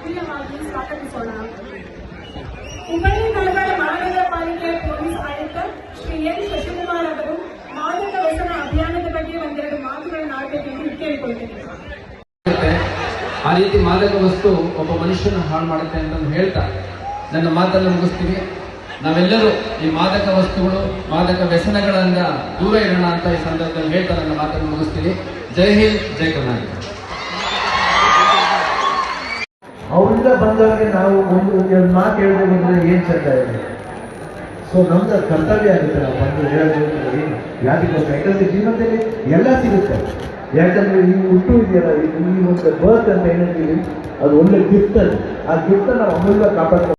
ಆತ್ಮೀಯವಾಗಿ ಸ್ವಾಗತಿಸೋಣ. ಹುಬ್ಬಳ್ಳಿ ಧಾರವಾಡ ಮಹಾನಗರ ಪಾಲಿಕೆಯ ಪೊಲೀಸ್ ಆಯುಕ್ತ ಶ್ರೀ ಎನ್ ಶಶಿಕುಮಾರ್ ಅವರು ಮಾದಕ ವ್ಯಸನ ಅಭಿಯಾನದ ಬಗ್ಗೆ ಒಂದೆರಡು ಮಾತುಗಳನ್ನು ಆಡಬೇಕೆಂದು ಕೇಳಿಕೊಳ್ತೇನೆ. ಆ ರೀತಿ ಮಾದಕ ವಸ್ತು ಒಬ್ಬ ಮನುಷ್ಯನ ಹಾಳು ಮಾಡುತ್ತೆ ಅಂತ ಹೇಳ್ತಾ ನನ್ನ ಮಾತನ್ನು ಮುಗಿಸ್ತೀವಿ. ನಾವೆಲ್ಲರೂ ಈ ಮಾದಕ ವಸ್ತುಗಳು, ಮಾದಕ ವ್ಯಸನಗಳಿಂದ ದೂರ ಇರೋಣ ಅಂತ ಈ ಸಂದರ್ಭದಲ್ಲಿ ಹೇಳ್ತಾ ನನ್ನ ಮಾತನ್ನು ಮುಗಿಸ್ತೀವಿ. ಜೈ ಹಿಂದ್, ಜೈ ಕರ್ನಾಟಕ. ಅವರಿಂದ ಬಂದವರಿಗೆ ನಾವು ಒಂದು ಮಾತು ಹೇಳ್ಬೇಕಂದ್ರೆ ಏನ್ ಚಂದ ಇದೆ. ಸೊ ನಮ್ದು ಕರ್ತವ್ಯ ಆಗುತ್ತೆ ನಾವು ಬಂದು ಹೇಳೋದು ಯಾರಿಗೋಸ್ಕರ. ಯಾಕಂದ್ರೆ ಜೀವನದಲ್ಲಿ ಎಲ್ಲ ಸಿಗುತ್ತೆ. ಯಾಕಂದ್ರೆ ಈ ಹುಟ್ಟು ಇದೆಯಲ್ಲ, ಈ ಒಂದು ಬರ್ತ್ ಅಂತ ಏನಂತೀವಿ, ಅದು ಒಳ್ಳೆ ಗಿಫ್ಟ್. ಅದು ಆ ಗಿಫ್ಟ್ ನಾವು ಅಮೂಲ್ಯ ಕಾಪಾಡ್ತೀವಿ.